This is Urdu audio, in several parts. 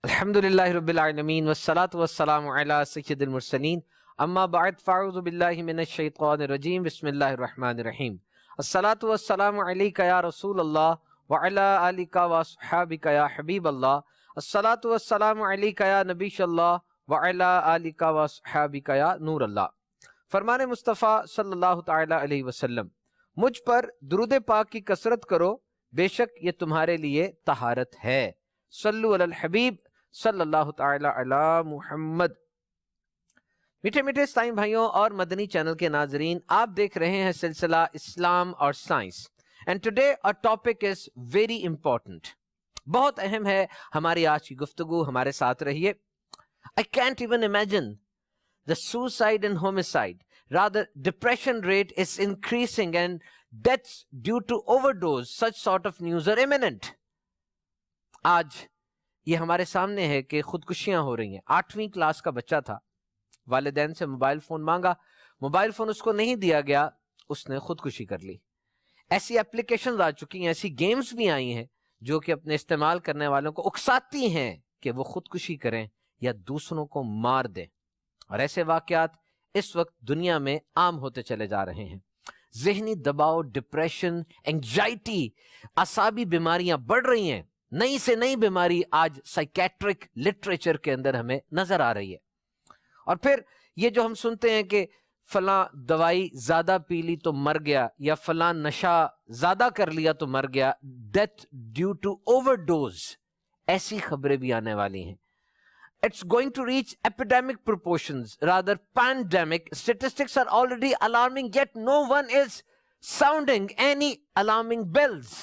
الحمدللہ رب العالمین والصلاة والسلام علی سید المرسلین اما بعد فاعوذ باللہ من الشیطان الرجیم بسم اللہ الرحمن الرحیم الصلاة والسلام علیک یا رسول اللہ وعلی آلک واصحابک یا حبیب اللہ الصلاة والسلام علیک یا نبی اللہ وعلی آلک واصحابک یا نور اللہ۔ فرمان مصطفیٰ صلی اللہ تعالی علیہ وسلم، مجھ پر درود پاک کی کثرت کرو، بے شک یہ تمہارے لیے طہارت ہے۔ صلو علی الحبیب صلی اللہ تعالی علی محمد۔ میٹھے میٹھے اسلامی بھائیوں اور مدنی چینل کے ناظرین، آپ دیکھ رہے ہیں سلسلہ اسلام اور science, and today our topic is very important، بہت اہم ہے ہماری آج کی گفتگو، ہمارے ساتھ رہیے۔ I can't even imagine the suicide and homicide, rather depression rate is increasing and deaths due to overdose, such sort of news are imminent۔ آج یہ ہمارے سامنے ہے کہ خودکشیاں ہو رہی ہیں۔ 8ویں کلاس کا بچہ تھا، والدین سے موبائل فون مانگا، موبائل فون اس کو نہیں دیا گیا، اس نے خودکشی کر لی۔ ایسی اپلیکیشنز آ چکی ہیں، ایسی گیمز بھی آئی ہیں جو کہ اپنے استعمال کرنے والوں کو اکساتی ہیں کہ وہ خودکشی کریں یا دوسروں کو مار دیں، اور ایسے واقعات اس وقت دنیا میں عام ہوتے چلے جا رہے ہیں۔ ذہنی دباؤ، ڈپریشن، انگزائٹی، اعصابی بیماریاں بڑھ رہی ہیں۔ نئی سے نئی بیماری آج سائیکیٹرک لٹریچر کے اندر ہمیں نظر آ رہی ہے۔ اور پھر یہ جو ہم سنتے ہیں کہ فلاں دوائی زیادہ پی لی تو مر گیا، یا فلاں نشہ زیادہ کر لیا تو مر گیا، death due to overdose, ایسی خبریں بھی آنے والی ہیں۔ It's going to reach epidemic proportions, rather pandemic. Statistics are already alarming, yet no one is sounding any alarming bells۔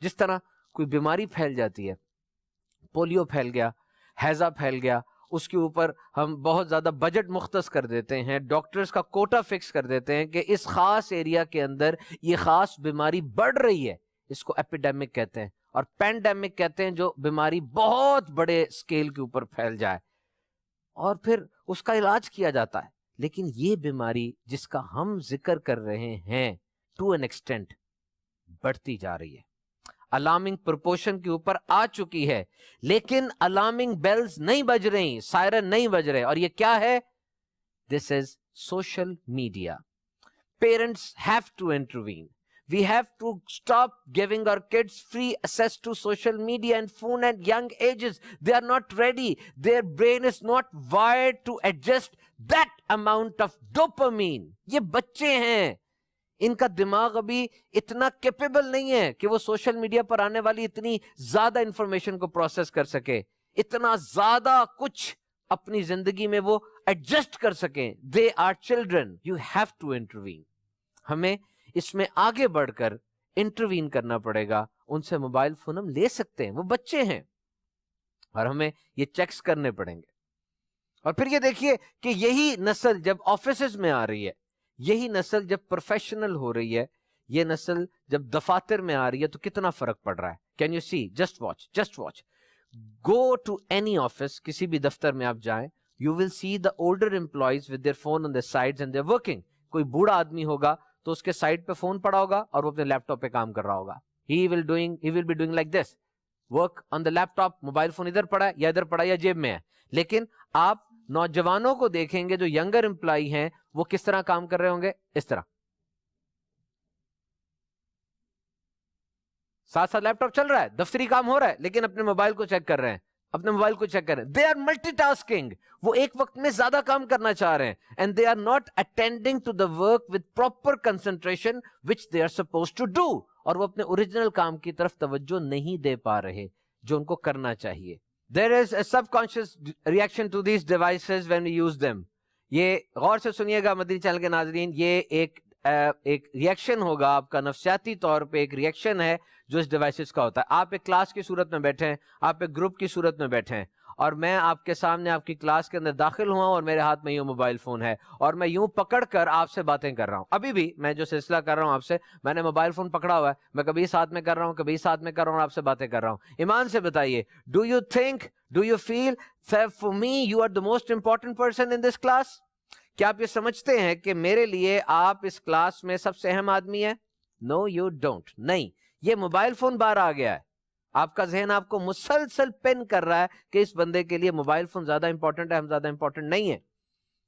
جس طرح کوئی بیماری پھیل جاتی ہے، پولیو پھیل گیا، ہیضہ پھیل گیا، اس کے اوپر ہم بہت زیادہ بجٹ مختص کر دیتے ہیں، ڈاکٹرز کا کوٹا فکس کر دیتے ہیں کہ اس خاص ایریا کے اندر یہ خاص بیماری بڑھ رہی ہے، اس کو ایپیڈیمک کہتے ہیں، اور پینڈیمک کہتے ہیں جو بیماری بہت بڑے اسکیل کے اوپر پھیل جائے، اور پھر اس کا علاج کیا جاتا ہے۔ لیکن یہ بیماری جس کا ہم ذکر کر رہے ہیں ٹو این ایکسٹینٹ بڑھتی جا رہی ہے، الارمنگ پرپورشن کے اوپر آ چکی ہے، لیکن الارمنگ بیلز نہیں بج رہی، سائرن نہیں بج رہے، اور یہ کیا ہے؟ This is social media. Parents have to intervene. We have to stop giving our kids free access to social media and phone at young ages. They are not ready. Their brain is not wired to adjust that amount of dopamine. یہ بچے ہیں، ان کا دماغ ابھی اتنا کیپیبل نہیں ہے کہ وہ سوشل میڈیا پر آنے والی اتنی زیادہ انفارمیشن کو پروسیس کر سکے، اتنا زیادہ کچھ اپنی زندگی میں وہ ایڈجسٹ کر سکیں۔ They are children. You have to intervene. ہمیں اس میں آگے بڑھ کر انٹروین کرنا پڑے گا۔ ان سے موبائل فون ہم لے سکتے ہیں، وہ بچے ہیں، اور ہمیں یہ چیکس کرنے پڑیں گے۔ اور پھر یہ دیکھیے کہ یہی نسل جب آفیسز میں آ رہی ہے، یہی نسل جب پروفیشنل ہو رہی ہے، یہ نسل جب دفاتر میں آ رہی ہے تو کتنا فرق پڑ رہا ہے۔ Can you see? Just watch go to any office, کسی بھی دفتر میں آپ جائیں، you will see the older employees with their phone on their sides and they're working. کوئی بوڑھا آدمی ہوگا تو اس کے سائڈ پہ فون پڑا ہوگا اور وہ اپنے لیپ ٹاپ پہ کام کر رہا ہوگا۔ He will be doing like this, work on the laptop، mobile phone ادھر پڑا ہے یا ادھر پڑا ہے یا جیب میں ہے۔ لیکن آپ نوجوانوں کو دیکھیں گے جو ینگر امپلائی ہیں، وہ کس طرح کام کر رہے ہوں گے؟ اس طرح، ساتھ ساتھ لیپ ٹاپ چل رہا ہے، دفتری کام ہو رہا ہے، لیکن اپنے موبائل کو چیک کر رہے ہیں، اپنے موبائل کو چیک کر رہے ہیں۔ دے آر ملٹی ٹاسکنگ، وہ ایک وقت میں زیادہ کام کرنا چاہ رہے ہیں، and they are not attending to the work with proper concentration which they are suppose to do, اور وہ اپنے اوریجنل کام کی طرف توجہ نہیں دے پا رہے جو ان کو کرنا چاہیے۔ There is a subconscious reaction to these devices when we use them. یہ غور سے سنیے گا مدنی چینل کے ناظرین، یہ ایک ریئیکشن ہوگا آپ کا، نفسیاتی طور پہ ایک ریئیکشن ہے جو اس ڈیوائسز کا ہوتا ہے۔ آپ ایک کلاس کی صورت میں بیٹھے ہیں، آپ ایک گروپ کی صورت میں بیٹھے ہیں، اور میں آپ کے سامنے آپ کی کلاس کے اندر داخل ہوا ہوں، اور میرے ہاتھ میں یوں موبائل فون ہے، اور میں یوں پکڑ کر آپ سے باتیں کر رہا ہوں۔ ابھی بھی میں جو سلسلہ کر رہا ہوں آپ سے، میں نے موبائل فون پکڑا ہوا ہے، میں کبھی اس ہاتھ میں کر رہا ہوں، کبھی اس ہاتھ میں کر رہا ہوں، آپ سے باتیں کر رہا ہوں۔ ایمان سے بتائیے، do you feel for me you are the most important person in this class? کیا آپ یہ سمجھتے ہیں کہ میرے لیے آپ اس کلاس میں سب سے اہم آدمی ہے؟ نو یو ڈونٹ۔ نہیں، یہ موبائل فون باہر آ گیا ہے، آپ کا ذہن آپ کو مسلسل پن کر رہا ہے کہ اس بندے کے لیے موبائل فون زیادہ امپورٹنٹ ہے، ہم زیادہ امپورٹنٹ نہیں ہے.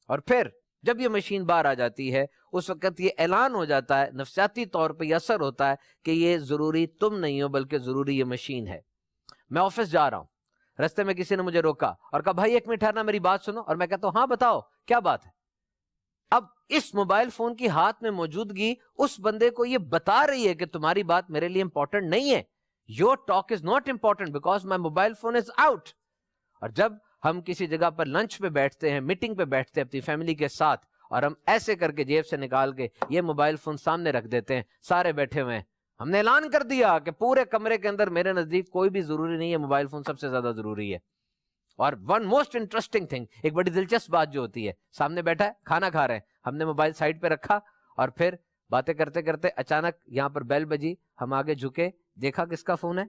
اور پھر جب یہ مشین باہر آ جاتی ہے اس وقت یہ اعلان ہو جاتا ہے، نفسیاتی طور پہ یہ اثر ہوتا ہے کہ یہ ضروری تم نہیں ہو بلکہ ضروری یہ مشین ہے. میں آفس جا رہا ہوں، رستے میں کسی نے مجھے روکا اور کہا بھائی ایک منٹ ٹھہرنا، میری بات سنو. اور میں کہتا ہوں ہاں بتاؤ کیا بات ہے. اب اس موبائل فون کی ہاتھ میں موجودگی اس بندے کو یہ بتا رہی ہے کہ تمہاری بات میرے لیے امپورٹنٹ نہیں ہے. Your talk is not important because my mobile phone is out. اور جب ہم کسی جگہ پر لنچ پہ بیٹھتے ہیں، میٹنگ پہ بیٹھتے ہیں اپنی فیملی کے ساتھ، اور ہم ایسے کر کے جیب سے نکال کے یہ موبائل فون سامنے رکھ دیتے ہیں، سارے بیٹھے ہوئے ہیں، ہم نے اعلان کر دیا کہ پورے کمرے کے اندر میرے نزدیک کوئی بھی ضروری نہیں ہے، موبائل فون سب سے زیادہ ضروری ہے. اور ون موسٹ انٹرسٹنگ تھنگ، ایک بڑی دلچسپ بات جو ہوتی ہے، سامنے بیٹھا ہے، کھانا کھا رہے ہیں، ہم نے موبائل سائڈ پہ رکھا اور پھر باتیں کرتے کرتے اچانک یہاں پر بیل بجی، ہم آگے جھکے، دیکھا کس کا فون ہے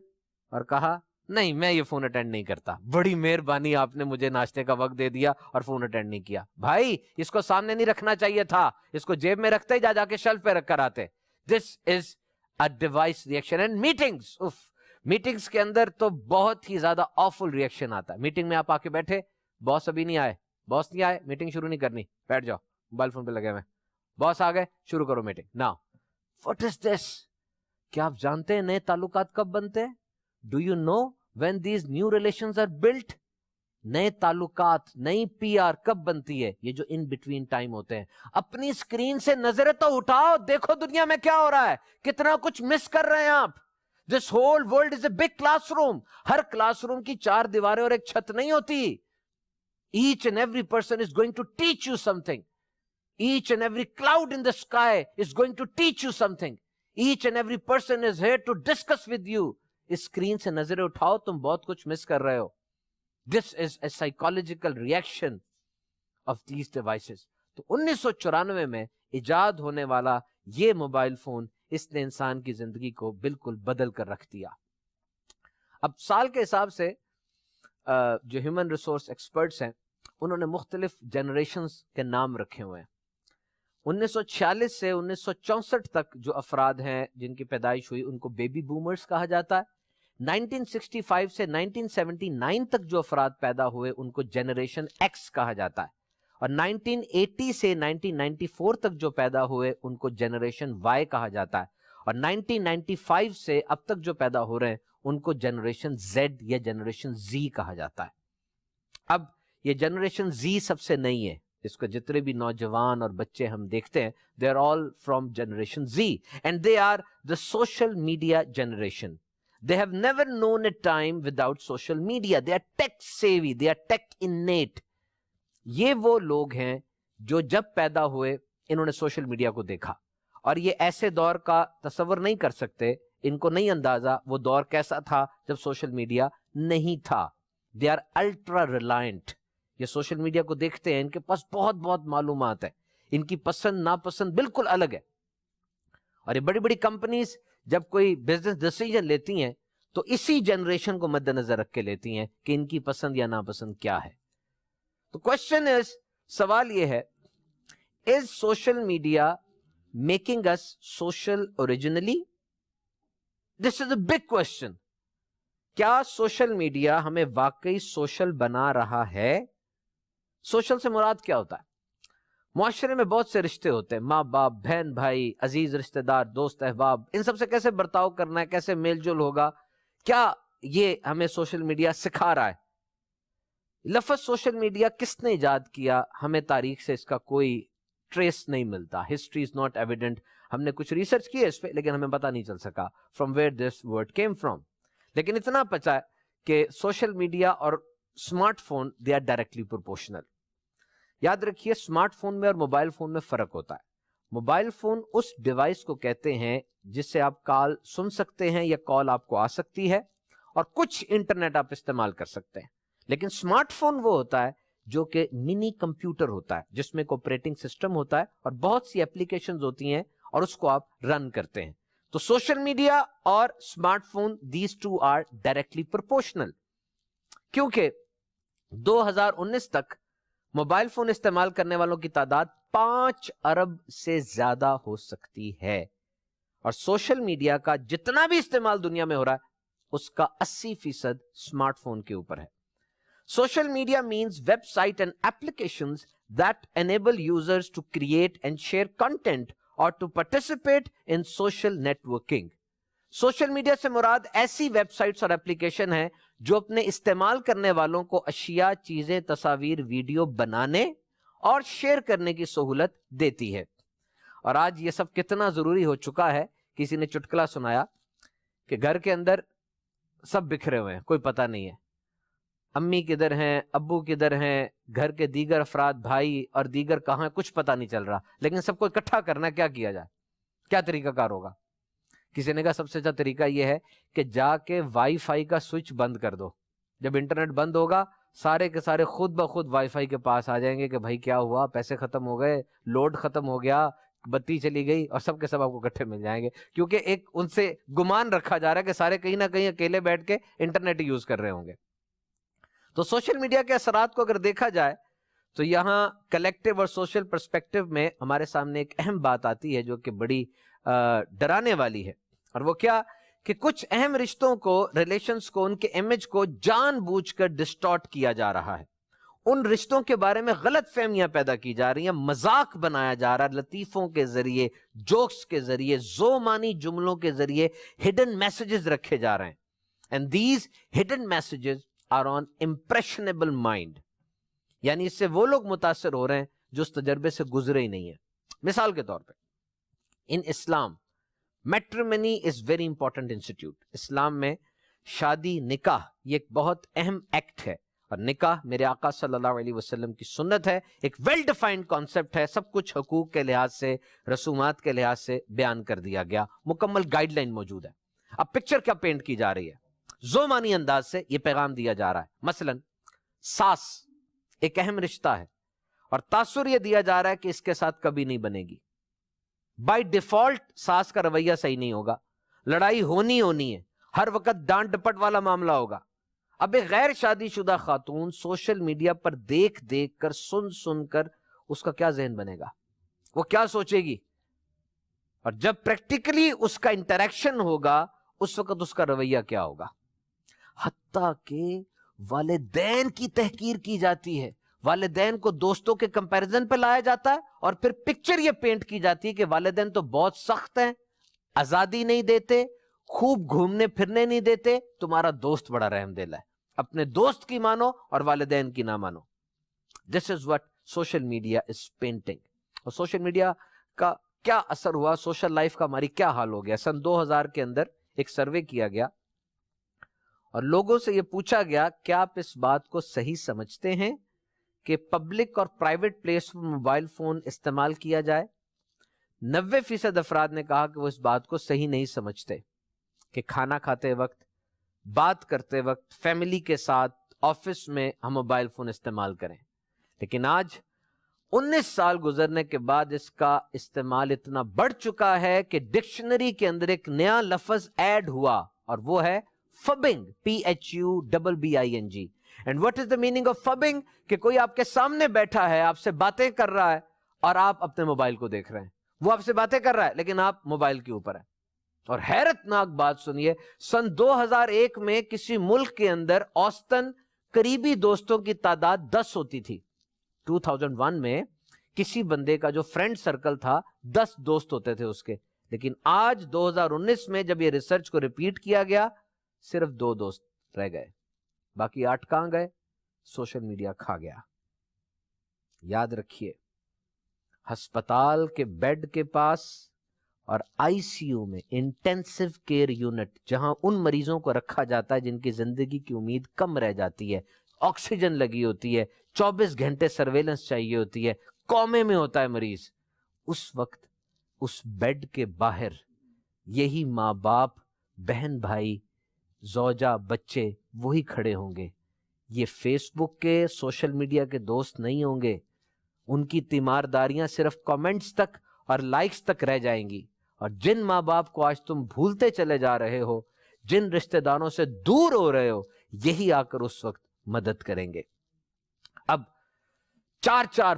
اور کہا نہیں میں یہ فون اٹینڈ نہیں کرتا، بڑی مہربانی آپ نے مجھے ناشتے کا وقت دے دیا اور فون اٹینڈ نہیں کیا. بھائی اس کو سامنے نہیں رکھنا چاہیے تھا، اس کو جیب میں رکھتے ہی جا کے شیلف پہ رکھ کر آتے. This is a device reaction. And meetings, meetings کے اندر تو بہت ہی زیادہ آفل ریئیکشن آتا ہے. میٹنگ میں آپ آ کے بیٹھے، باس ابھی نہیں آئے، باس نہیں آئے، میٹنگ شروع نہیں کرنی، بیٹھ جاؤ، موبائل فون پہ لگے ہوئے. باس آ گئے، شروع کرو meeting. Now what is this? کیا آپ جانتے ہیں نئے تعلقات کب بنتے ہیں؟ Do you know when these new relations are built? نئے تعلقات، نئی پی آر کب بنتی ہے؟ یہ جو ان بٹوین ٹائم ہوتے ہیں. اپنی اسکرین سے نظریں تو اٹھاؤ، دیکھو دنیا میں کیا ہو رہا ہے، کتنا کچھ مس کر رہے ہیں آپ. This whole world is a big classroom. Hare class room کی 4 دیواریں اور ایک چھت نہیں ہوتی. Each and every person is going to teach you something. Each and every cloud in the sky is going to teach you something. Each and every person is here to discuss with you. اس اسکرین سے نظریں اٹھاؤ، تم بہت کچھ مس کر رہے ہو. This is a psychological reaction of these devices. تو 1994 میں ایجاد ہونے والا یہ موبائل فون، اس نے انسان کی زندگی کو بالکل بدل کر رکھ دیا. اب سال کے حساب سے جو ہیومن ریسورس ایکسپرٹس ہیں انہوں نے مختلف جنریشنز کے نام رکھے ہوئے ہیں. 1946 سے 1964 تک جو افراد ہیں جن کی پیدائش ہوئی ان کو بیبی بومرز کہا جاتا ہے. 1965 سے 1979 تک جو افراد پیدا ہوئے ان کو جنریشن ایکس کہا جاتا ہے. اور 1980 سے 1994 تک جو پیدا ہوئے ان کو جنریشن وائی کہا جاتا ہے. اور 1995 سے اب تک جو پیدا ہو رہے ہیں ان کو جنریشن زیڈ یا جنریشن زی کہا جاتا ہے. اب یہ جنریشن زی سب سے نئی ہے، اس کو جتنے بھی نوجوان اور بچے ہم دیکھتے ہیں they are all from generation Z and they are the social media generation. They have never known a time without social media. They are tech savvy, they are tech innate. یہ وہ لوگ ہیں جو جب پیدا ہوئے انہوں نے سوشل میڈیا کو دیکھا، اور یہ ایسے دور کا تصور نہیں کر سکتے، ان کو نہیں اندازہ وہ دور کیسا تھا جب سوشل میڈیا نہیں تھا. They are ultra reliant. یہ سوشل میڈیا کو دیکھتے ہیں، ان کے پاس بہت بہت معلومات ہے، ان کی پسند ناپسند بالکل الگ ہے. اور یہ بڑی بڑی کمپنیز جب کوئی بزنس ڈیسیژن لیتی ہیں تو اسی جنریشن کو مد نظر رکھ کے لیتی ہیں کہ ان کی پسند یا ناپسند کیا ہے. تو کوشچن از، سوال یہ ہے، is social media making us social originally? This is a big question. کیا سوشل میڈیا ہمیں واقعی سوشل بنا رہا ہے؟ سوشل سے مراد کیا ہوتا ہے؟ معاشرے میں بہت سے رشتے ہوتے ہیں، ماں باپ، بہن بھائی، عزیز رشتہ دار، دوست احباب، ان سب سے کیسے برتاؤ کرنا ہے، کیسے میل جول ہوگا، کیا یہ ہمیں سوشل میڈیا سکھا رہا ہے؟ لفظ سوشل میڈیا کس نے ایجاد کیا؟ ہمیں تاریخ سے اس کا کوئی ٹریس نہیں ملتا. History is not evident. ہم نے کچھ ریسرچ کی ہے اس پہ لیکن ہمیں پتہ نہیں چل سکا from where this word came from. لیکن اتنا پتا ہے کہ سوشل میڈیا اور smart phone they are directly proportional. یاد رکھیے اسمارٹ فون میں اور موبائل فون میں فرق ہوتا ہے. موبائل فون اس ڈیوائس کو کہتے ہیں جس سے آپ کال سن سکتے ہیں یا کال آپ کو آ سکتی ہے اور کچھ انٹرنیٹ آپ استعمال کر سکتے ہیں. لیکن اسمارٹ فون وہ ہوتا ہے جو کہ منی کمپیوٹر ہوتا ہے جس میں آپریٹنگ سسٹم ہوتا ہے اور بہت سی اپلیکیشنز ہوتی ہیں اور اس کو آپ رن کرتے ہیں. تو سوشل میڈیا اور smart phone these two are directly proportional, کیونکہ 2019 تک موبائل فون استعمال کرنے والوں کی تعداد 5 ارب سے زیادہ ہو سکتی ہے، اور سوشل میڈیا کا جتنا بھی استعمال دنیا میں ہو رہا ہے اس کا 80% اسمارٹ فون کے اوپر ہے. Social media means website and applications that enable users to create and share content or to participate in social networking. Social media سے مراد ایسی ویب سائٹس اور اپلیکیشن ہیں جو اپنے استعمال کرنے والوں کو اشیاء، چیزیں، تصاویر، ویڈیو بنانے اور شیئر کرنے کی سہولت دیتی ہے. اور آج یہ سب کتنا ضروری ہو چکا ہے. کسی نے چٹکلا سنایا کہ گھر کے اندر سب بکھرے ہوئے ہیں، کوئی پتہ نہیں ہے، امی کدھر ہیں، ابو کدھر ہیں، گھر کے دیگر افراد، بھائی اور دیگر کہاں، کچھ پتہ نہیں چل رہا. لیکن سب کو اکٹھا کرنا، کیا کیا جائے، کیا طریقہ کار ہوگا؟ کسی نے کہا سب سے اچھا طریقہ یہ ہے کہ جا کے وائی فائی کا سوئچ بند کر دو. جب انٹرنیٹ بند ہوگا سارے کے سارے خود بخود وائی فائی کے پاس آ جائیں گے کہ بھائی کیا ہوا، پیسے ختم ہو گئے، لوڈ ختم ہو گیا، بتی چلی گئی، اور سب کے سب آپ کو اکٹھے مل جائیں گے. کیونکہ ایک ان سے گمان رکھا جا رہا ہے کہ سارے کہیں نہ کہیں اکیلے بیٹھ کے انٹرنیٹ یوز کر رہے ہوں گے. تو سوشل میڈیا کے اثرات کو اگر دیکھا جائے تو یہاں کلیکٹیو اور سوشل پرسپیکٹیو میں ہمارے سامنے ایک اہم بات آتی ہے جو کہ بڑی ڈرانے والی ہے. اور وہ کیا کہ کچھ اہم رشتوں کو، ریلیشنز کو، ان کے امیج کو جان بوجھ کر ڈسٹارٹ کیا جا رہا ہے. ان رشتوں کے بارے میں غلط فہمیاں پیدا کی جا رہی ہیں، مذاق بنایا جا رہا ہے، لطیفوں کے ذریعے، جوکس کے ذریعے، ذو معنی جملوں کے ذریعے ہڈن میسیجز رکھے جا رہے ہیں. And these hidden messages are on impressionable mind. یعنی اس سے وہ لوگ متاثر ہو رہے ہیں جو اس تجربے سے گزرے ہی نہیں ہیں. مثال کے طور پہ ان اسلام میٹریمنی از ویری امپورٹنٹ انسٹیٹیوٹ. اسلام میں شادی، نکاح، یہ ایک بہت اہم ایکٹ ہے. اور نکاح میرے آقا صلی اللہ علیہ وسلم کی سنت ہے، ایک ویل ڈیفائنڈ کانسیپٹ ہے. سب کچھ حقوق کے لحاظ سے، رسومات کے لحاظ سے بیان کر دیا گیا، مکمل گائیڈ لائن موجود ہے. اب پکچر کیا پینٹ کی جا رہی ہے، ذو معنی انداز سے یہ پیغام دیا جا رہا ہے. مثلا ساس ایک اہم رشتہ ہے اور تاثر یہ دیا جا رہا ہے کہ اس کے ساتھ کبھی نہیں بنے گی. بائی ڈیفالٹ ساس کا رویہ صحیح نہیں ہوگا، لڑائی ہونی ہے، ہر وقت ڈانٹ ڈپٹ والا معاملہ ہوگا. اب ایک غیر شادی شدہ خاتون سوشل میڈیا پر دیکھ دیکھ کر، سن کر اس کا کیا ذہن بنے گا، وہ کیا سوچے گی؟ اور جب پریکٹیکلی اس کا انٹریکشن ہوگا اس وقت اس کا رویہ کیا ہوگا؟ حتیٰ کہ والدین کی تحقیر کی جاتی ہے، والدین کو دوستوں کے کمپیریزن پہ لایا جاتا ہے، اور پھر پکچر یہ پینٹ کی جاتی ہے کہ والدین تو بہت سخت ہیں، آزادی نہیں دیتے، خوب گھومنے پھرنے نہیں دیتے، تمہارا دوست بڑا رحم دل ہے، اپنے دوست کی مانو اور والدین کی نہ مانو. This is what social media is painting. اور سوشل میڈیا کا کیا اثر ہوا، سوشل لائف کا ہماری کیا حال ہو گیا؟ سن 2000 کے اندر ایک سروے کیا گیا اور لوگوں سے یہ پوچھا گیا کیا آپ اس بات کو صحیح سمجھتے ہیں کہ پبلک اور پرائیویٹ پلیس پر موبائل فون استعمال کیا جائے؟ 90% افراد نے کہا کہ وہ اس بات کو صحیح نہیں سمجھتے کہ کھانا کھاتے وقت، بات کرتے وقت، فیملی کے ساتھ، آفس میں ہم موبائل فون استعمال کریں. لیکن آج 19 سال گزرنے کے بعد اس کا استعمال اتنا بڑھ چکا ہے کہ ڈکشنری کے اندر ایک نیا لفظ ایڈ ہوا اور وہ ہے فبنگ، PHUBBING. And what is the meaning of fubbing؟ کہ کوئی آپ کے سامنے بیٹھا ہے، آپ سے باتیں کر رہا ہے اور آپ اپنے موبائل کو دیکھ رہے ہیں. وہ آپ سے باتیں کر رہا ہے لیکن آپ موبائل کے اوپر ہیں. اور حیرت ناک بات سنیے، سن 2001 میں کسی ملک کے اندر اوسطاً قریبی دوستوں کی تعداد 10 ہوتی تھی. 2001 میں کسی بندے کا جو فرینڈ سرکل تھا 10 دوست ہوتے تھے اس کے. لیکن آج 2019 میں جب یہ ریسرچ کو ریپیٹ کیا گیا صرف 2 دوست رہ گئے، باقی 8 کہاں گئے؟ سوشل میڈیا کھا گیا. یاد رکھیے، ہسپتال کے بیڈ کے پاس اور ICU میں، انٹینسو کیئر یونٹ، جہاں ان مریضوں کو رکھا جاتا ہے جن کی زندگی کی امید کم رہ جاتی ہے، آکسیجن لگی ہوتی ہے، 24 گھنٹے سرویلنس چاہیے ہوتی ہے، کومے میں ہوتا ہے مریض، اس وقت اس بیڈ کے باہر یہی ماں باپ، بہن بھائی، زوجہ، بچے وہی کھڑے ہوں گے. یہ فیس بک کے، سوشل میڈیا کے دوست نہیں ہوں گے. ان کی تیمارداریاں صرف کامنٹس تک اور لائکس تک رہ جائیں گی. اور جن ماں باپ کو آج تم بھولتے چلے جا رہے ہو، جن رشتہ داروں سے دور ہو رہے ہو، یہی آ کر اس وقت مدد کریں گے. اب 4-4,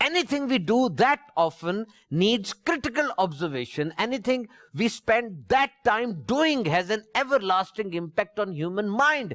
anything we do that often needs critical observation. Anything we spend that time doing has an everlasting impact on human mind.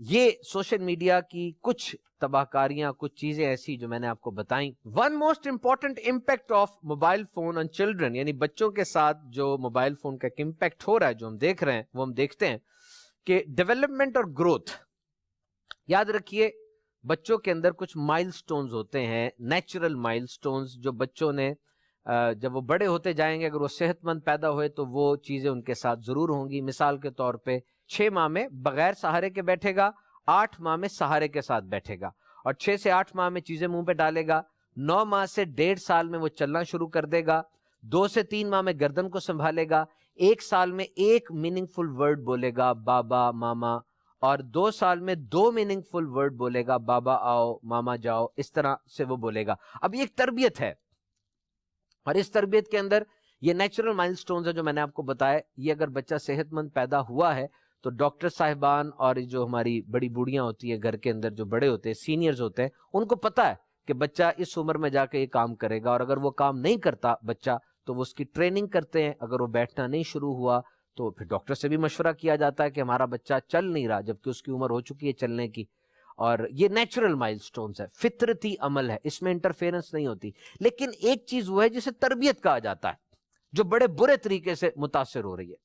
یہ سوشل میڈیا کی کچھ تباہکاریاں، کچھ چیزیں ایسی جو میں نے آپ کو بتائیں. One most important impact of mobile phone on children, یعنی بچوں کے ساتھ جو موبائل فون کا ایک امپیکٹ ہو رہا ہے جو ہم دیکھ رہے ہیں، وہ ہم دیکھتے ہیں کہ ڈیولپمنٹ اور گروتھ. یاد رکھیے بچوں کے اندر کچھ مائل سٹونز ہوتے ہیں، نیچرل مائل سٹونز، جو بچوں نے جب وہ بڑے ہوتے جائیں گے، اگر وہ صحت مند پیدا ہوئے تو وہ چیزیں ان کے ساتھ ضرور ہوں گی. مثال کے طور پہ 6 ماہ میں بغیر سہارے کے بیٹھے گا، 8 ماہ میں سہارے کے ساتھ بیٹھے گا، اور 6 سے 8 ماہ میں چیزیں منہ پہ ڈالے گا. 9 ماہ سے 1.5 سال میں وہ چلنا شروع کر دے گا. 2 سے 3 ماہ میں گردن کو سنبھالے گا. 1 سال میں ایک میننگ فل ورڈ بولے گا، بابا، ماما. اور 2 سال میں 2 میننگ فل ورڈ بولے گا، بابا آؤ، ماما جاؤ. اس طرح سے وہ بولے گا. اب یہ ایک تربیت ہے، اور اس تربیت کے اندر یہ نیچرل مائل سٹونز ہے جو میں نے آپ کو بتایا. یہ اگر بچہ صحت مند پیدا ہوا ہے تو ڈاکٹر صاحبان اور جو ہماری بڑی بوڑھیاں ہوتی ہیں گھر کے اندر، جو بڑے ہوتے ہیں، سینئرز ہوتے ہیں، ان کو پتا ہے کہ بچہ اس عمر میں جا کے یہ کام کرے گا. اور اگر وہ کام نہیں کرتا بچہ تو وہ اس کی ٹریننگ کرتے ہیں. اگر وہ بیٹھنا نہیں شروع ہوا تو پھر ڈاکٹر سے بھی مشورہ کیا جاتا ہے کہ ہمارا بچہ چل نہیں رہا، جبکہ اس کی عمر ہو چکی ہے چلنے کی. اور یہ نیچرل مائل سٹونز ہے، فطرتی عمل ہے، اس میں انٹرفیرنس نہیں ہوتی. لیکن ایک چیز وہ ہے جسے تربیت کہا جاتا ہے، جو بڑے برے طریقے سے متاثر ہو رہی ہے.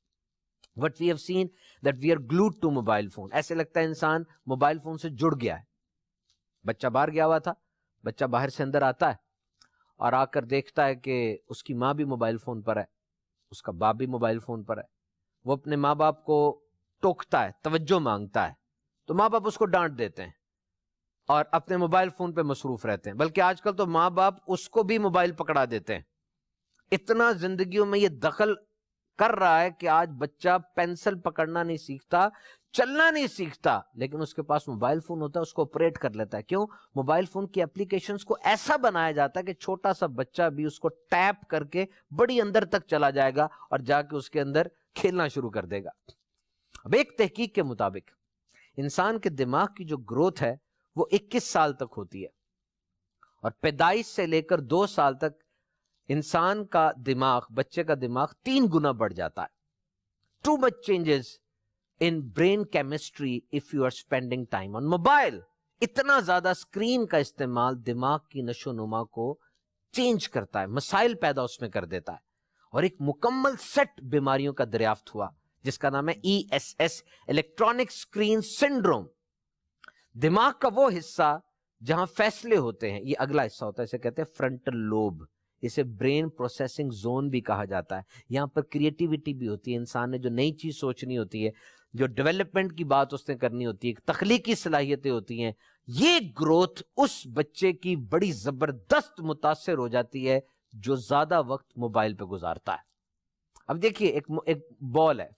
What we have seen that we are glued to mobile phone. ایسے لگتا ہے انسان موبائل فون سے جڑ گیا ہے. بچہ باہر گیا ہوا تھا، بچہ باہر سے اندر آتا ہے اور آ کر دیکھتا ہے کہ اس کی ماں بھی موبائل فون پر ہے، اس کا باپ بھی موبائل فون پر ہے. وہ اپنے ماں باپ کو ٹوکتا ہے، توجہ مانگتا ہے، تو ماں باپ اس کو ڈانٹ دیتے ہیں اور اپنے موبائل فون پہ مصروف رہتے ہیں. بلکہ آج کل تو ماں باپ اس کو بھی موبائل پکڑا دیتے ہیں. اتنا زندگیوں میں یہ دخل کر رہا ہے کہ آج بچہ پینسل پکڑنا نہیں سیکھتا، چلنا نہیں سیکھتا، لیکن اس کے پاس موبائل فون ہوتا ہے، اس کو آپریٹ کر لیتا ہے. کیوں؟ موبائل فون کی اپلیکیشنز کو ایسا بنایا جاتا ہے کہ چھوٹا سا بچہ بھی اس کو ٹیپ کر کے بڑی اندر تک چلا جائے گا اور جا کے اس کے اندر کھیلنا شروع کر دے گا. اب ایک تحقیق کے مطابق انسان کے دماغ کی جو گروتھ ہے وہ 21 سال تک ہوتی ہے، اور پیدائش سے لے کر 2 سال تک انسان کا دماغ، بچے کا دماغ 3 گنا بڑھ جاتا ہے. Too much changes in brain chemistry if you are spending time on mobile. اتنا زیادہ اسکرین کا استعمال دماغ کی نشو نما کو چینج کرتا ہے، مسائل پیدا اس میں کر دیتا ہے. اور ایک مکمل سیٹ بیماریوں کا دریافت ہوا جس کا نام ہے ESS، الیکٹرانک اسکرین سنڈروم. دماغ کا وہ حصہ جہاں فیصلے ہوتے ہیں، یہ اگلا حصہ ہوتا ہے، اسے کہتے ہیں فرنٹل لوب. اسے برین پروسیسنگ زون بھی کہا جاتا ہے. یہاں پر کریٹیوٹی بھی ہوتی ہے، انسان نے جو نئی چیز سوچنی ہوتی ہے، جو ڈیولپمنٹ کی بات اس نے کرنی ہوتی ہے، تخلیقی صلاحیتیں ہوتی ہیں. یہ گروتھ اس بچے کی بڑی زبردست متاثر ہو جاتی ہے جو زیادہ وقت موبائل پہ گزارتا ہے. اب دیکھیے ایک بال ہے،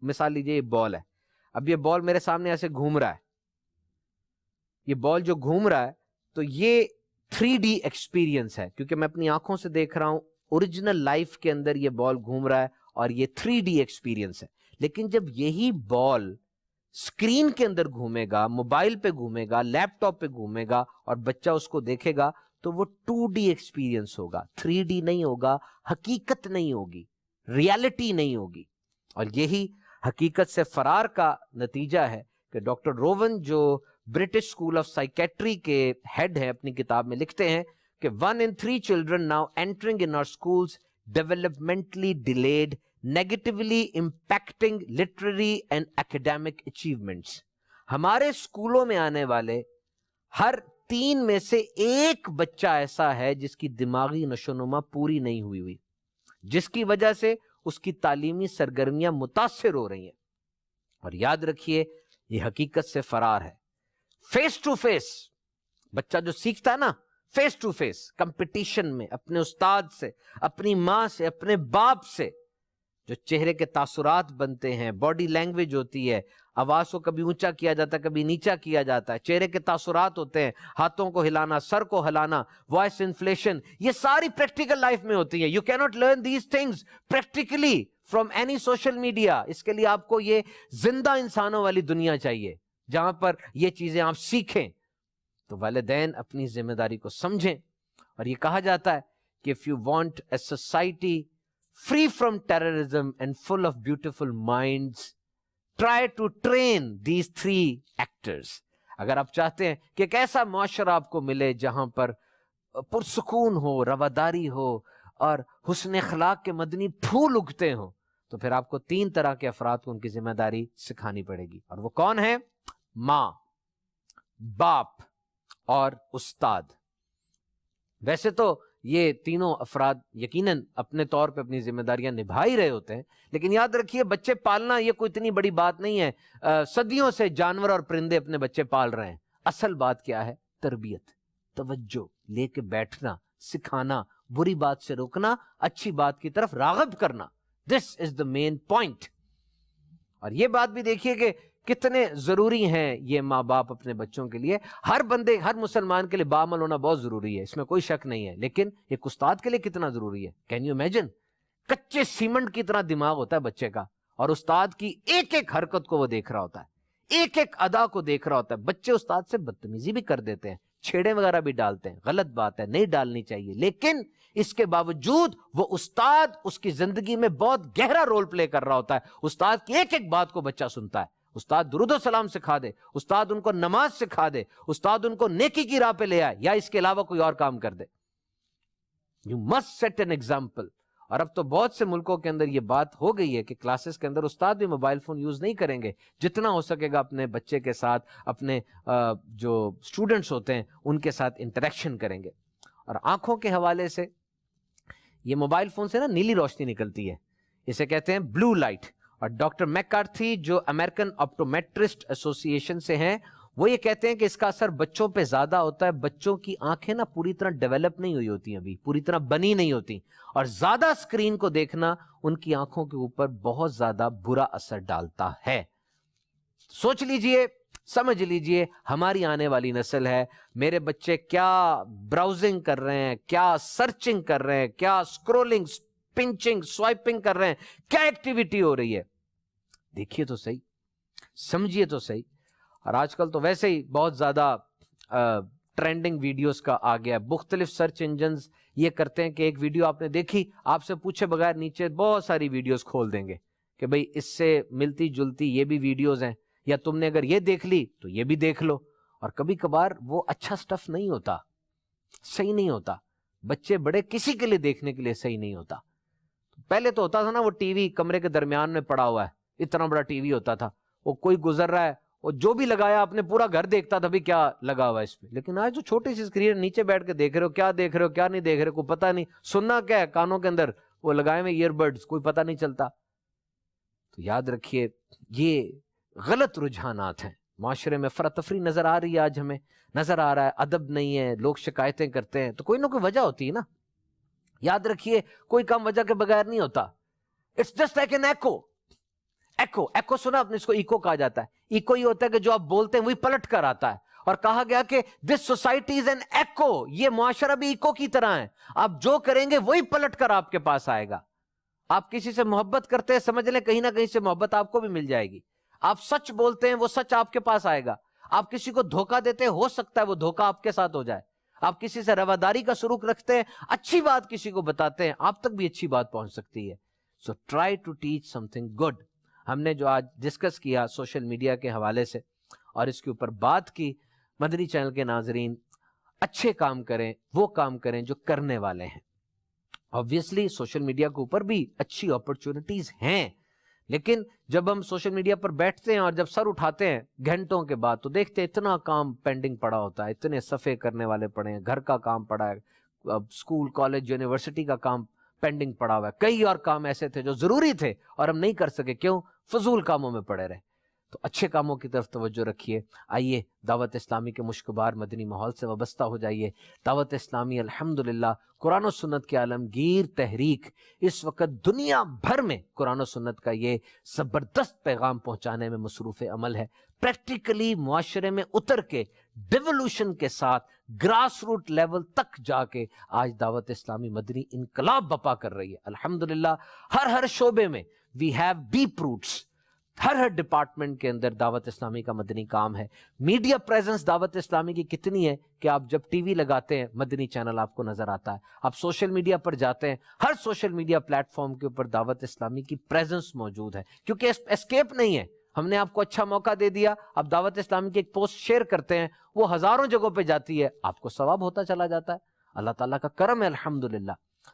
مثال لیجیے یہ بال ہے. اب یہ بال میرے سامنے ایسے گھوم رہا ہے، یہ بال جو گھوم رہا ہے تو یہ 3D ایکسپیرینس ہے، کیونکہ میں اپنی آنکھوں سے دیکھ رہا ہوں. اوریجنل لائف کے اندر یہ بال گھوم رہا ہے اور یہ 3D ایکسپیرینس ہے. لیکن جب یہی بال اسکرین کے اندر گھومے گا، موبائل پہ گھومے گا، لیپ ٹاپ پہ گھومے گا اور بچہ اس کو دیکھے گا تو وہ 2D ایکسپیرینس ہوگا، 3D نہیں ہوگا، حقیقت نہیں ہوگی، ریالٹی نہیں ہوگی. اور یہی حقیقت سے فرار کا نتیجہ ہے کہ ڈاکٹر روون جو برٹش اسکول آف سائیکیٹری کے ہیڈ ہیں، اپنی کتاب میں لکھتے ہیں کہ 1 in 3 children now entering in our schools developmentally delayed, negatively impacting literary and academic achievements. ہمارے اسکولوں میں آنے والے ہر 3 میں سے 1 بچہ ایسا ہے جس کی دماغی نشوونما پوری نہیں ہوئی، جس کی وجہ سے اس کی تعلیمی سرگرمیاں متاثر ہو رہی ہیں. اور یاد رکھیے یہ حقیقت سے فرار ہے. فیس ٹو فیس بچہ جو سیکھتا ہے نا، فیس ٹو فیس کمپٹیشن میں اپنے استاد سے، اپنی ماں سے، اپنے باپ سے، جو چہرے کے تاثرات بنتے ہیں، باڈی لینگویج ہوتی ہے، آواز کو کبھی اونچا کیا جاتا ہے کبھی نیچا کیا جاتا ہے، چہرے کے تاثرات ہوتے ہیں، ہاتھوں کو ہلانا، سر کو ہلانا، وائس انفلیشن، یہ ساری پریکٹیکل لائف میں ہوتی ہیں. You can not learn these things practically from any social media. اس کے لیے آپ کو یہ زندہ انسانوں والی دنیا چاہیے جہاں پر یہ چیزیں آپ سیکھیں. تو والدین اپنی ذمہ داری کو سمجھیں. اور یہ کہا جاتا ہے کہ if you want a society free from terrorism and full of beautiful minds, try to train these 3 actors. اگر آپ چاہتے ہیں کہ ایک ایسا معاشرہ آپ کو ملے جہاں پر پرسکون ہو، رواداری ہو اور حسن اخلاق کے مدنی پھول اگتے ہوں، تو پھر آپ کو 3 طرح کے افراد کو ان کی ذمہ داری سکھانی پڑے گی. اور وہ کون ہے؟ ماں، باپ اور استاد. ویسے تو یہ تینوں افراد یقیناً اپنے طور پہ اپنی ذمہ داریاں نبھا ہی رہے ہوتے ہیں، لیکن یاد رکھیے بچے پالنا یہ کوئی اتنی بڑی بات نہیں ہے. صدیوں سے جانور اور پرندے اپنے بچے پال رہے ہیں. اصل بات کیا ہے؟ تربیت، توجہ، لے کے بیٹھنا، سکھانا، بری بات سے روکنا، اچھی بات کی طرف راغب کرنا. دس از دا مین پوائنٹ. اور یہ بات بھی دیکھیے کہ کتنے ضروری ہیں یہ ماں باپ اپنے بچوں کے لیے. ہر بندے، ہر مسلمان کے لیے باعمل ہونا بہت ضروری ہے، اس میں کوئی شک نہیں ہے، لیکن ایک استاد کے لیے کتنا ضروری ہے؟ Can you imagine? کچے سیمنٹ کی طرح دماغ ہوتا ہے بچے کا، اور استاد کی ایک ایک حرکت کو وہ دیکھ رہا ہوتا ہے، ایک ایک ادا کو دیکھ رہا ہوتا ہے. بچے استاد سے بدتمیزی بھی کر دیتے ہیں، چھیڑے وغیرہ بھی ڈالتے ہیں. غلط بات ہے، نہیں ڈالنی چاہیے، لیکن اس کے باوجود وہ استاد اس کی زندگی میں بہت گہرا رول پلے کر رہا ہوتا ہے. استاد کی ایک ایک بات کو بچہ سنتا ہے. استاد درود و سلام سکھا دے، استاد ان کو نماز سکھا دے، استاد ان کو نیکی کی راہ پہ لے آئے، یا اس کے علاوہ کوئی اور کام کر دے. You must set an example. اور اب تو بہت سے ملکوں کے اندر یہ بات ہو گئی ہے کہ کلاسز کے اندر استاد بھی موبائل فون یوز نہیں کریں گے. جتنا ہو سکے گا اپنے بچے کے ساتھ، اپنے جو اسٹوڈنٹس ہوتے ہیں ان کے ساتھ انٹریکشن کریں گے. اور آنکھوں کے حوالے سے یہ موبائل فون سے نا نیلی روشنی نکلتی ہے، اسے کہتے ہیں بلو لائٹ. اور ڈاکٹر میک کارتھی جو امریکن آپٹومیٹرسٹ ایسوسی ایشن سے ہیں، وہ یہ کہتے ہیں کہ اس کا اثر بچوں پہ زیادہ ہوتا ہے. بچوں کی آنکھیں نا پوری طرح ڈیولپ نہیں ہوئی ہوتی، ابھی پوری طرح بنی نہیں ہوتی، اور زیادہ اسکرین کو دیکھنا ان کی آنکھوں کے اوپر بہت زیادہ برا اثر ڈالتا ہے. سوچ لیجئے، سمجھ لیجئے، ہماری آنے والی نسل ہے، میرے بچے کیا براؤزنگ کر رہے ہیں، کیا سرچنگ کر رہے ہیں، کیا اسکرولنگ، پنچنگ، سوائپنگ کر رہے ہیں، کیا ایکٹیویٹی ہو رہی ہے. دیکھیے تو صحیح، سمجھیے تو صحیح. اور آج کل تو ویسے ہی بہت زیادہ ٹرینڈنگ ویڈیوز کا آ گیا. مختلف سرچ انجنز یہ کرتے ہیں کہ ایک ویڈیو آپ نے دیکھی، آپ سے پوچھے بغیر نیچے بہت ساری ویڈیوز کھول دیں گے کہ بھئی اس سے ملتی جلتی یہ بھی ویڈیوز ہیں، یا تم نے اگر یہ دیکھ لی تو یہ بھی دیکھ لو. اور کبھی کبھار وہ اچھا سٹف نہیں ہوتا، صحیح نہیں ہوتا. بچے بڑے کسی کے لیے دیکھنے کے لیے صحیح نہیں ہوتا. پہلے تو ہوتا تھا نا وہ ٹی وی کمرے کے درمیان میں پڑا ہوا ہے، اتنا بڑا ٹی وی ہوتا تھا، وہ کوئی گزر رہا ہے وہ جو بھی لگایا آپ نے پورا گھر دیکھتا تھا بھی کیا لگا ہوا ہے اس پہ. لیکن آج تو چھوٹی سی اسکرین، نیچے بیٹھ کے دیکھ رہے ہو، کیا دیکھ رہے ہو کیا نہیں دیکھ رہے ہو کوئی پتہ نہیں. سننا کیا ہے کانوں کے اندر، وہ لگائے ہوئے ایئر بڈز، کوئی پتہ نہیں چلتا. تو یاد رکھیے یہ غلط رجحانات ہیں. معاشرے میں افراتفری نظر آ رہی ہے، آج ہمیں نظر آ رہا ہے، ادب نہیں ہے، لوگ شکایتیں کرتے ہیں، تو کوئی نہ کوئی وجہ ہوتی ہے نا. یاد رکھیے کوئی کام وجہ کے بغیر نہیں ہوتا. It's just like an echo. Echo سنا آپ نے، اس کو ایکو کہا جاتا ہے. ایکو یہ ہوتا ہے کہ جو آپ بولتے ہیں وہی پلٹ کر آتا ہے. اور کہا گیا کہ this society is an echo, یہ معاشرہ بھی ایکو کی طرح ہے، آپ جو کریں گے وہی پلٹ کر آپ کے پاس آئے گا. آپ کسی سے محبت کرتے ہیں، سمجھ لیں کہیں نہ کہیں سے محبت آپ کو بھی مل جائے گی. آپ سچ بولتے ہیں، وہ سچ آپ کے پاس آئے گا. آپ کسی کو دھوکہ دیتے ہیں، ہو سکتا ہے وہ دھوکہ آپ کے ساتھ ہو جائے. آپ کسی سے رواداری کا سلوک رکھتے ہیں، اچھی بات کسی کو بتاتے ہیں، آپ تک بھی اچھی بات پہنچ سکتی ہے. So try to teach something good. ہم نے جو آج ڈسکس کیا سوشل میڈیا کے حوالے سے اور اس کے اوپر بات کی، مدنی چینل کے ناظرین اچھے کام کریں، وہ کام کریں جو کرنے والے ہیں. obviously سوشل میڈیا کے اوپر بھی اچھی اپرچونٹیز ہیں، لیکن جب ہم سوشل میڈیا پر بیٹھتے ہیں اور جب سر اٹھاتے ہیں گھنٹوں کے بعد تو دیکھتے ہیں اتنا کام پینڈنگ پڑا ہوتا ہے، اتنے صفحے کرنے والے پڑے ہیں، گھر کا کام پڑا ہے، اسکول کالج یونیورسٹی کا کام پینڈنگ پڑا ہوا ہے، کئی اور کام ایسے تھے جو ضروری تھے اور ہم نہیں کر سکے. کیوں؟ فضول کاموں میں پڑے رہے. تو اچھے کاموں کی طرف توجہ رکھیے. آئیے دعوت اسلامی کے مشکبار مدنی ماحول سے وابستہ ہو جائیے. دعوت اسلامی الحمدللہ قرآن و سنت کی عالمگیر تحریک اس وقت دنیا بھر میں قرآن و سنت کا یہ زبردست پیغام پہنچانے میں مصروف عمل ہے. پریکٹیکلی معاشرے میں اتر کے ڈیولوشن کے ساتھ گراس روٹ لیول تک جا کے آج دعوت اسلامی مدنی انقلاب بپا کر رہی ہے. الحمدللہ ہر شعبے میں وی ہیو ڈیپ روٹس. ہر ڈپارٹمنٹ کے اندر دعوت اسلامی کا مدنی کام ہے. میڈیا پریزنس دعوت اسلامی کی کتنی ہے کہ آپ جب ٹی وی لگاتے ہیں مدنی چینل آپ کو نظر آتا ہے، آپ سوشل میڈیا پر جاتے ہیں ہر سوشل میڈیا پلیٹ فارم کے اوپر دعوت اسلامی کی پریزنس موجود ہے، کیونکہ اسکیپ نہیں ہے. ہم نے آپ کو اچھا موقع دے دیا، آپ دعوت اسلامی کی ایک پوسٹ شیئر کرتے ہیں، وہ ہزاروں جگہوں پہ جاتی ہے، آپ کو ثواب ہوتا چلا جاتا ہے، اللہ تعالیٰ کا کرم ہے الحمدللہ۔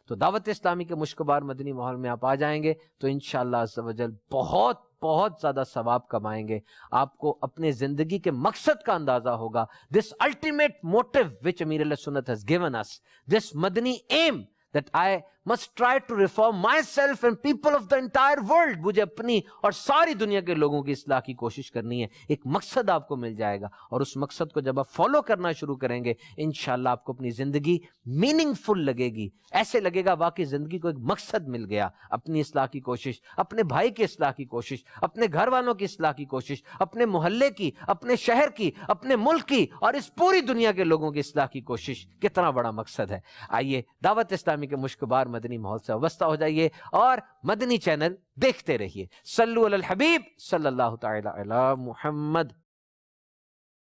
تو دعوت اسلامی کے مشکبار مدنی ماحول میں آپ آ جائیں گے تو انشاءاللہ عز و جل بہت بہت زیادہ ثواب کمائیں گے، آپ کو اپنے زندگی کے مقصد کا اندازہ ہوگا۔ This ultimate motive which Amir al-Sunnat has given us, this madani aim that I must try to reform myself and people of the entire world، مجھے اپنی اور ساری دنیا کے لوگوں کی اصلاح کی کوشش کرنی ہے، ایک مقصد آپ کو مل جائے گا، اور اس مقصد کو جب آپ فالو کرنا شروع کریں گے انشاءاللہ آپ کو اپنی زندگی میننگ فل لگے گی، ایسے لگے گا واقعی زندگی کو ایک مقصد مل گیا۔ اپنی اصلاح کی کوشش، اپنے بھائی کی اصلاح کی کوشش، اپنے گھر والوں کی اصلاح کی کوشش، اپنے محلے کی، اپنے شہر کی، اپنے ملک کی، اور اس پوری دنیا کے لوگوں کی اصلاح کی کوشش، کتنا بڑا مقصد ہے۔ آئیے دعوت اسلامی کے مشکبار مدنی ماحول سے وابستہ ہو جائیے اور مدنی چینل دیکھتے رہیے۔ صلو علی الحبیب صلی اللہ تعالی علی محمد۔